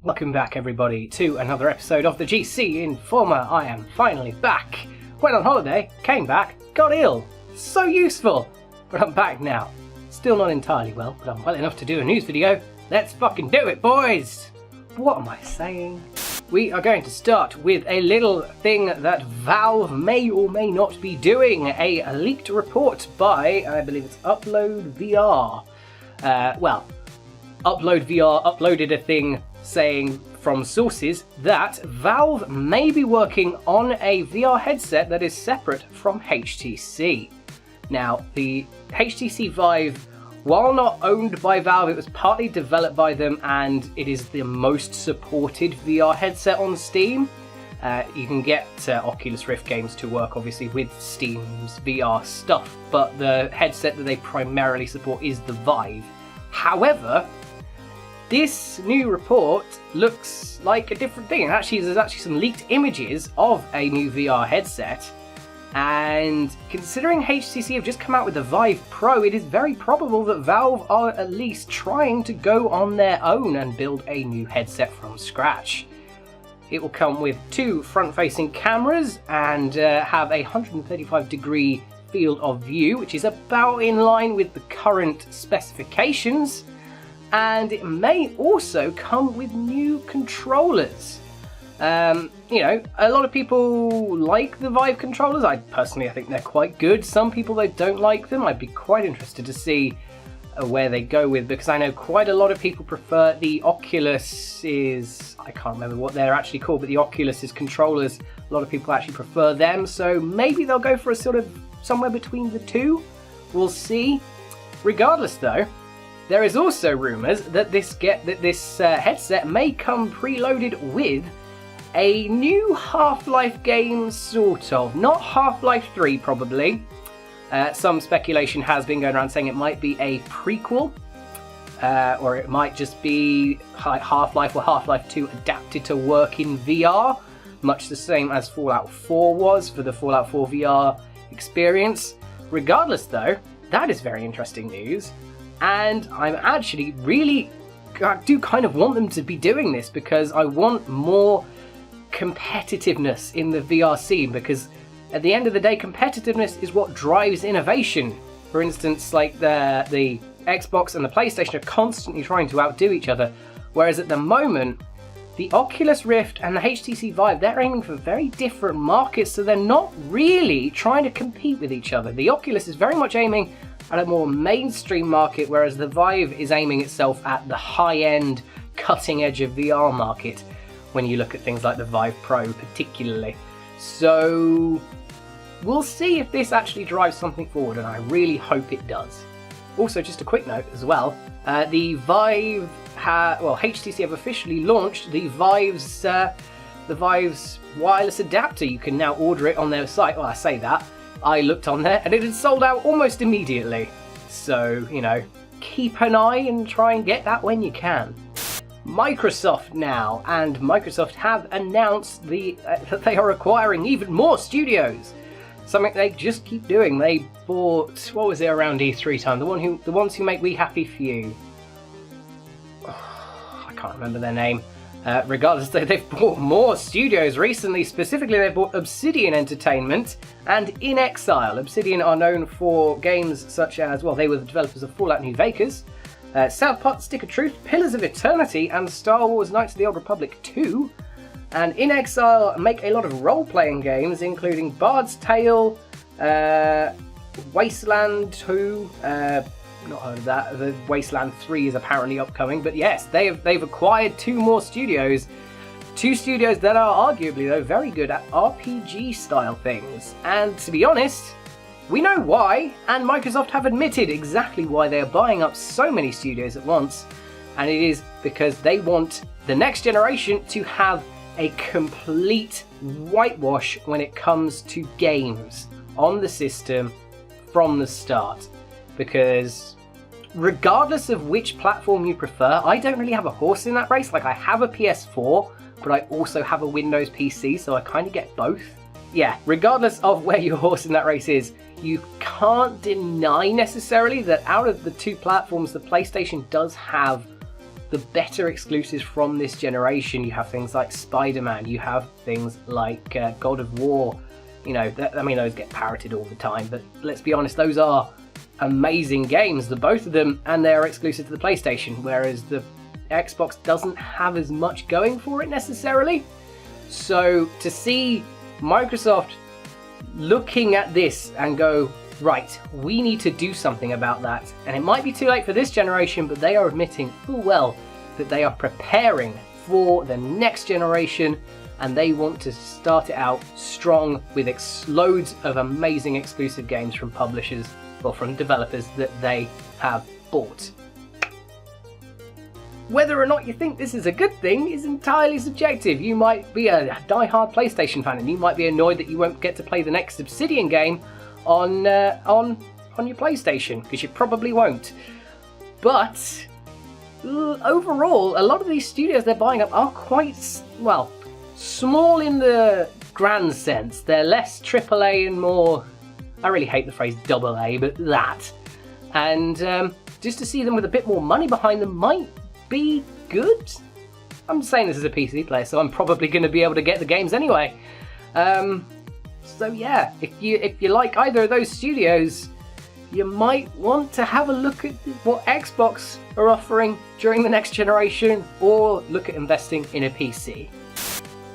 Welcome back everybody to another episode of the GC Informer. I am finally back. Went on holiday, came back, got ill. So useful. But I'm back now. Still not entirely well, but I'm well enough to do a news video. Let's fucking do it, boys! What am I saying? We are going to start with a little thing that Valve may or may not be doing. A leaked report by, I believe it's Upload VR. Upload VR uploaded a thing saying from sources that Valve may be working on a VR headset that is separate from HTC. Now, the HTC Vive, while not owned by Valve, it was partly developed by them, and it is the most supported VR headset on Steam. You can get Oculus Rift games to work, obviously, with Steam's VR stuff, but the headset that they primarily support is the Vive. However, this new report looks like a different thing. There's actually some leaked images of a new VR headset. And considering HTC have just come out with the Vive Pro, it is very probable that Valve are at least trying to go on their own and build a new headset from scratch. It will come with two front-facing cameras and have a 135-degree field of view, which is about in line with the current specifications. And it may also come with new controllers. A lot of people like the Vive controllers. I think they're quite good. Some people, they don't like them. I'd be quite interested to see where they go with, because I know quite a lot of people prefer the Oculus's, I can't remember what they're actually called, but the Oculus's controllers, a lot of people actually prefer them. So maybe they'll go for a sort of somewhere between the two. We'll see. Regardless though, there is also rumours that this headset may come preloaded with a new Half-Life game, sort of. Not Half-Life 3, probably. Some speculation has been going around saying it might be a prequel, or it might just be Half-Life or Half-Life 2 adapted to work in VR, much the same as Fallout 4 was for the Fallout 4 VR experience. Regardless, though, that is very interesting news. And I'm actually I do kind of want them to be doing this, because I want more competitiveness in the VR scene, because at the end of the day, competitiveness is what drives innovation. For instance, like the Xbox and the PlayStation are constantly trying to outdo each other, whereas at the moment, the Oculus Rift and the HTC Vive, they're aiming for very different markets, so they're not really trying to compete with each other. The Oculus is very much aiming at a more mainstream market, whereas the Vive is aiming itself at the high-end, cutting-edge of VR market, when you look at things like the Vive Pro particularly. So we'll see if this actually drives something forward, and I really hope it does. Also, just a quick note as well, the Vive, HTC have officially launched the Vive's wireless adapter. You can now order it on their site. Well, I say that, I looked on there and it had sold out almost immediately. So, keep an eye and try and get that when you can. Microsoft now, and Microsoft have announced that they are acquiring even more studios. Something they just keep doing. They bought, what was it around E3 time? The ones who make We Happy Few. I can't remember their name. Regardless, they've bought more studios recently. Specifically, they've bought Obsidian Entertainment and In Exile. Obsidian are known for games such as, they were the developers of Fallout New Vegas, South Park Stick of Truth, Pillars of Eternity, and Star Wars Knights of the Old Republic 2. And In Exile make a lot of role-playing games, including Bard's Tale, Wasteland 2, not heard of that. The Wasteland 3 is apparently upcoming, but yes, they've acquired two more studios. Two studios that are arguably, though, very good at RPG-style things. And to be honest, we know why, and Microsoft have admitted exactly why they are buying up so many studios at once, and it is because they want the next generation to have a complete whitewash when it comes to games on the system from the start. Because regardless of which platform you prefer, I don't really have a horse in that race. Like, I have a PS4, but I also have a Windows PC, so I kind of get both. Yeah, regardless of where your horse in that race is, you can't deny necessarily that out of the two platforms, the PlayStation does have the better exclusives from this generation. You have things like Spider-Man, you have things like God of War. You know, those get parroted all the time, but let's be honest, those are amazing games, the both of them, and they're exclusive to the PlayStation, whereas the Xbox doesn't have as much going for it necessarily. So to see Microsoft looking at this and go, right, we need to do something about that, and it might be too late for this generation, but they are admitting full well that they are preparing for the next generation, and they want to start it out strong with loads of amazing exclusive games from publishers or from developers that they have bought. Whether or not you think this is a good thing is entirely subjective. You might be a die-hard PlayStation fan and you might be annoyed that you won't get to play the next Obsidian game on your PlayStation, because you probably won't. But overall, a lot of these studios they're buying up are quite, well, small in the grand sense. They're less AAA and more, I really hate the phrase AA, but that. And just to see them with a bit more money behind them might be good. I'm saying this as a PC player, so I'm probably going to be able to get the games anyway. So yeah, if you like either of those studios, you might want to have a look at what Xbox are offering during the next generation, or look at investing in a PC.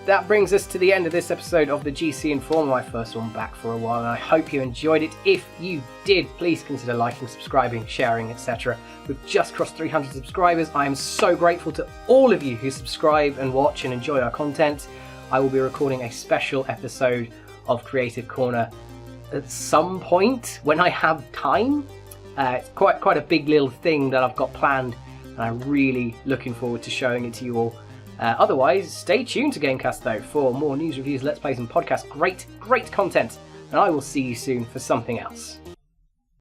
That brings us to the end of this episode of the GC Informer, my first one back for a while, and I hope you enjoyed it. If you did, please consider liking, subscribing, sharing, etc. We've just crossed 300 subscribers. I am so grateful to all of you who subscribe and watch and enjoy our content. I will be recording a special episode of Creative Corner at some point when I have time. It's quite a big little thing that I've got planned, and I'm really looking forward to showing it to you all. Otherwise, stay tuned to GameCast though for more news, reviews, let's plays and podcasts. Great content, and I will see you soon for something else.